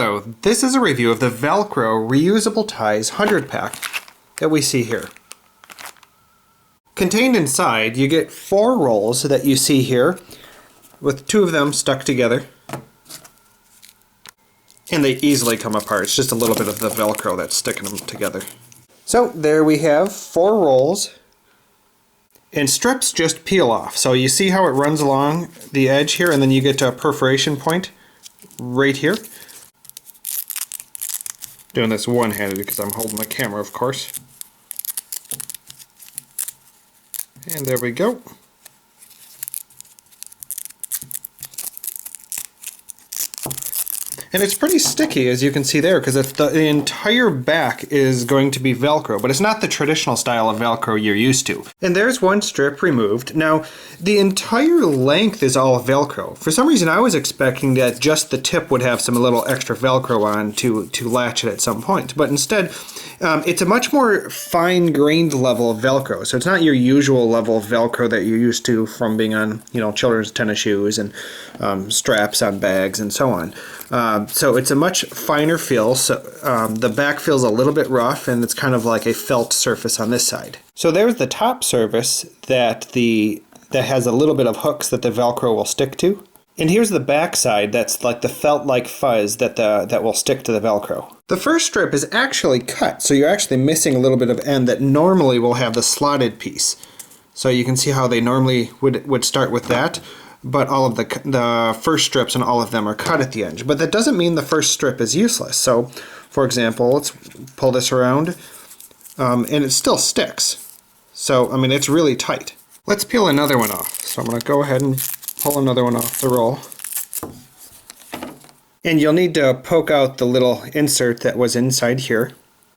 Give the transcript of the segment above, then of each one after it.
Hello, this is a review of the Velcro Reusable Ties 100 pack that we see here. Contained inside, you get 4 rolls that you see here, with 2 of them stuck together. And they easily come apart. It's just a little bit of the Velcro that's sticking them together. So there we have 4 rolls. And strips just peel off. So you see how it runs along the edge here, and then you get to a perforation point right here. Doing this one-handed because I'm holding the camera, of course. And there we go. And it's pretty sticky, as you can see there, because the entire back is going to be Velcro, but it's not the traditional style of Velcro you're used to. And there's one strip removed. Now, the entire length is all Velcro. For some reason, I was expecting that just the tip would have some little extra Velcro on to latch it at some point, but instead, it's a much more fine-grained level of Velcro. So it's not your usual level of Velcro that you're used to from being on, children's tennis shoes and straps on bags and so on. So it's a much finer feel, so the back feels a little bit rough, and it's kind of like a felt surface on this side. So there's the top surface that has a little bit of hooks that the Velcro will stick to. And here's the back side that's like the felt-like fuzz that will stick to the Velcro. The first strip is actually cut, so you're actually missing a little bit of end that normally will have the slotted piece. So you can see how they normally would start with that. But all of the first strips and all of them are cut at the edge. But that doesn't mean the first strip is useless. So, for example, let's pull this around, and it still sticks. So, it's really tight. Let's peel another one off. So I'm going to go ahead and pull another one off the roll. And you'll need to poke out the little insert that was inside here.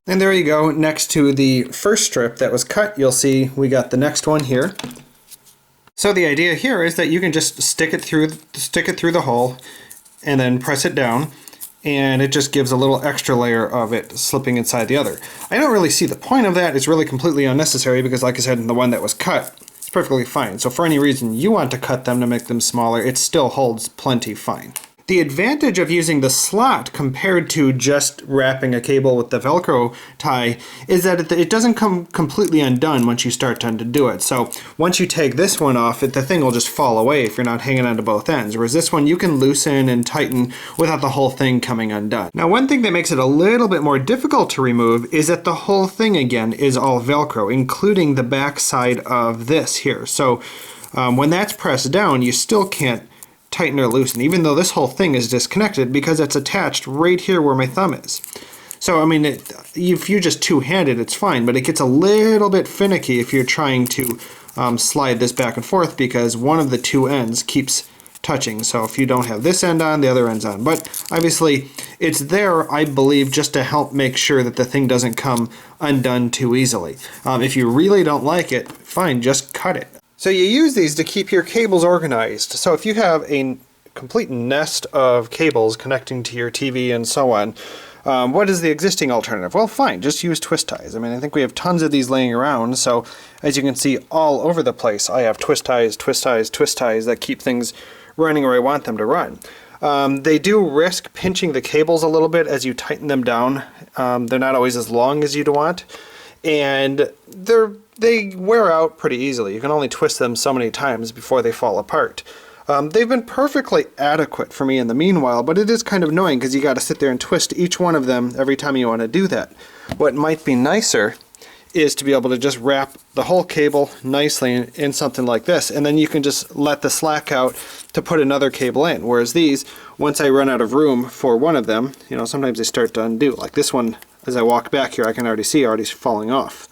And there you go. Next to the first strip that was cut, you'll see we got the next one here. So the idea here is that you can just stick it through the hole and then press it down, and it just gives a little extra layer of it slipping inside the other. I don't really see the point of that. It's really completely unnecessary because, like I said, the one that was cut, it's perfectly fine. So for any reason you want to cut them to make them smaller, it still holds plenty fine. The advantage of using the slot compared to just wrapping a cable with the Velcro tie is that it doesn't come completely undone once you start to undo it. So once you take this one off, the thing will just fall away if you're not hanging onto both ends. Whereas this one you can loosen and tighten without the whole thing coming undone. Now, one thing that makes it a little bit more difficult to remove is that the whole thing again is all Velcro, including the back side of this here. So when that's pressed down, you still can't tighten or loosen, even though this whole thing is disconnected because it's attached right here where my thumb is. So if you're just two-handed, it's fine, but it gets a little bit finicky if you're trying to slide this back and forth because one of the 2 ends keeps touching. So if you don't have this end on, the other end's on. But obviously it's there, I believe, just to help make sure that the thing doesn't come undone too easily. If you really don't like it, fine, just cut it. So you use these to keep your cables organized. So if you have a complete nest of cables connecting to your TV and so on, what is the existing alternative? Well, fine, just use twist ties. I think we have tons of these laying around, so as you can see all over the place, I have twist ties, twist ties, twist ties that keep things running where I want them to run. They do risk pinching the cables a little bit as you tighten them down. They're not always as long as you'd want, and they wear out pretty easily. You can only twist them so many times before they fall apart. They've been perfectly adequate for me in the meanwhile, but it is kind of annoying because you got to sit there and twist each one of them every time you want to do that. What might be nicer is to be able to just wrap the whole cable nicely in something like this, and then you can just let the slack out to put another cable in. Whereas these, once I run out of room for one of them, sometimes they start to undo. Like this one, as I walk back here, I can already see already falling off.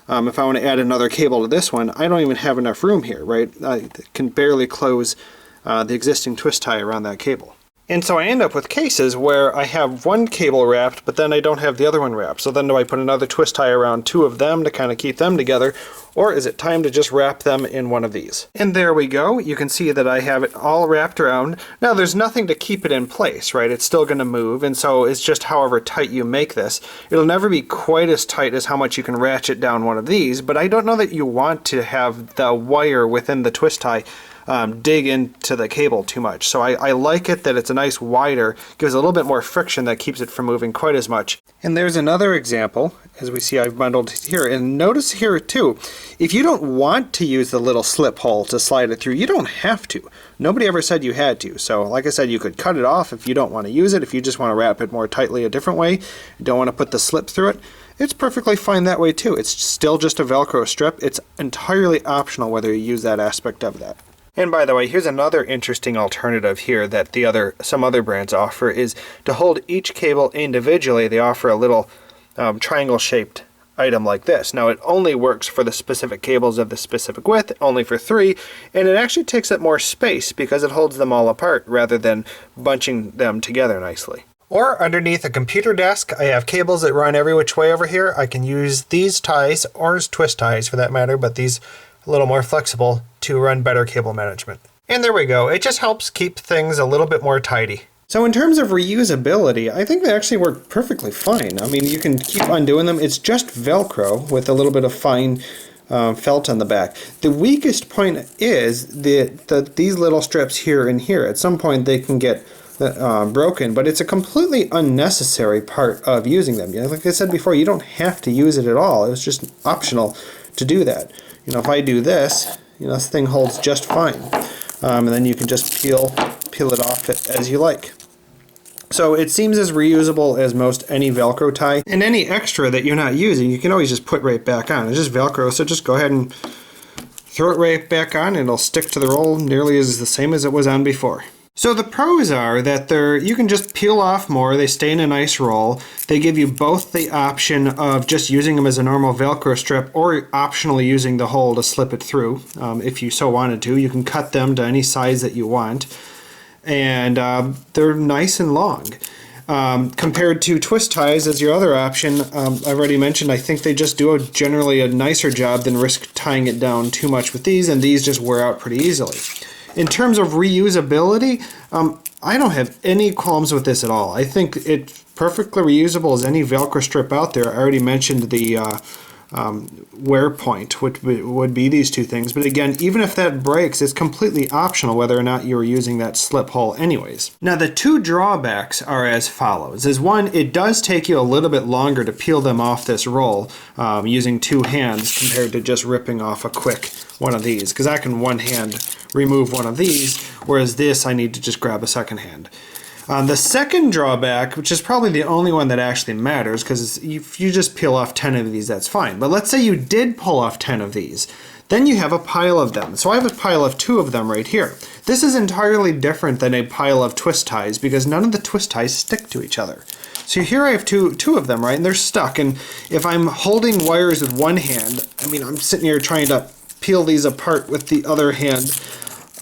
If I want to add another cable to this one, I don't even have enough room here, right? I can barely close the existing twist tie around that cable. And so I end up with cases where I have one cable wrapped, but then I don't have the other one wrapped. So then do I put another twist tie around 2 of them to kind of keep them together, or is it time to just wrap them in one of these? And there we go. You can see that I have it all wrapped around. Now there's nothing to keep it in place, right? It's still going to move, and so it's just however tight you make this. It'll never be quite as tight as how much you can ratchet down one of these, but I don't know that you want to have the wire within the twist tie dig into the cable too much. So I like it that it's a nice wider, gives a little bit more friction that keeps it from moving quite as much. And there's another example, as we see I've bundled here. And notice here too, if you don't want to use the little slip hole to slide it through, you don't have to. Nobody ever said you had to. So like I said, you could cut it off if you don't want to use it, if you just want to wrap it more tightly a different way, you don't want to put the slip through it. It's perfectly fine that way too. It's still just a Velcro strip. It's entirely optional whether you use that aspect of that. And by the way, here's another interesting alternative here that some other brands offer, is to hold each cable individually. They offer a little triangle shaped item like this. Now it only works for the specific cables of the specific width, only for 3, and it actually takes up more space because it holds them all apart rather than bunching them together nicely. Or underneath a computer desk, I have cables that run every which way over here. I can use these ties, or twist ties for that matter, but these a little more flexible to run better cable management. And there we go. It just helps keep things a little bit more tidy. So in terms of reusability, I think they actually work perfectly fine. I mean, you can keep undoing them. It's just Velcro with a little bit of fine felt on the back. The weakest point is that these little strips here and here. At some point they can get broken, but it's a completely unnecessary part of using them. Like I said before, you don't have to use it at all. It's just optional to do that. If I do this, this thing holds just fine. And then you can just peel it off as you like. So it seems as reusable as most any Velcro tie. And any extra that you're not using, you can always just put right back on. It's just Velcro, so just go ahead and throw it right back on and it'll stick to the roll nearly as the same as it was on before. So the pros are that you can just peel off more, they stay in a nice roll. They give you both the option of just using them as a normal Velcro strip or optionally using the hole to slip it through if you so wanted to. You can cut them to any size that you want. And they're nice and long. Compared to twist ties as your other option, I've already mentioned, I think they just do generally a nicer job than risk tying it down too much with these, and these just wear out pretty easily. In terms of reusability, I don't have any qualms with this at all. I think it's perfectly reusable as any Velcro strip out there. I already mentioned the wear point, which would be these two things. But again, even if that breaks, it's completely optional whether or not you're using that slip hole anyways. Now the two drawbacks are as follows. One, it does take you a little bit longer to peel them off this roll using 2 hands compared to just ripping off a quick one of these, because I can one hand remove one of these, whereas this I need to just grab a second hand. The second drawback, which is probably the only one that actually matters, because if you just peel off 10 of these, that's fine. But let's say you did pull off 10 of these. Then you have a pile of them. So I have a pile of 2 of them right here. This is entirely different than a pile of twist ties because none of the twist ties stick to each other. So here I have two of them, right? And they're stuck. And if I'm holding wires with one hand, I mean, I'm sitting here trying to peel these apart with the other hand.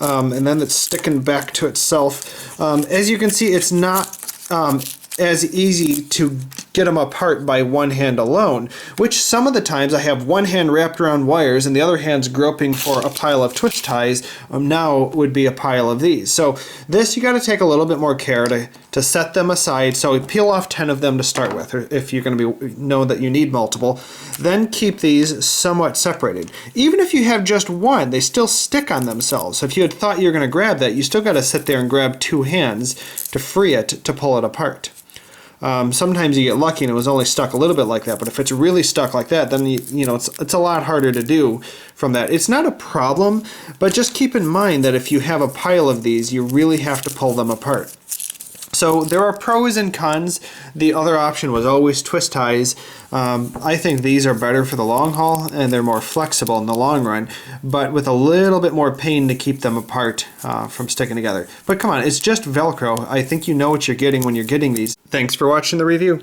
And then it's sticking back to itself. As you can see, it's not as easy to get them apart by one hand alone, which some of the times I have one hand wrapped around wires and the other hand's groping for a pile of twist ties. Now would be a pile of these. So this you got to take a little bit more care to set them aside. So we peel off 10 of them to start with, or if you're going to know that you need multiple. Then keep these somewhat separated. Even if you have just one, they still stick on themselves. So if you had thought you were going to grab that, you still got to sit there and grab 2 hands to free it to pull it apart. Sometimes you get lucky and it was only stuck a little bit like that, but if it's really stuck like that, then you know it's a lot harder to do from that. It's not a problem, but just keep in mind that if you have a pile of these, you really have to pull them apart. So there are pros and cons. The other option was always twist ties. I think these are better for the long haul and they're more flexible in the long run, but with a little bit more pain to keep them apart from sticking together. But come on, it's just Velcro. I think you know what you're getting when you're getting these. Thanks for watching the review.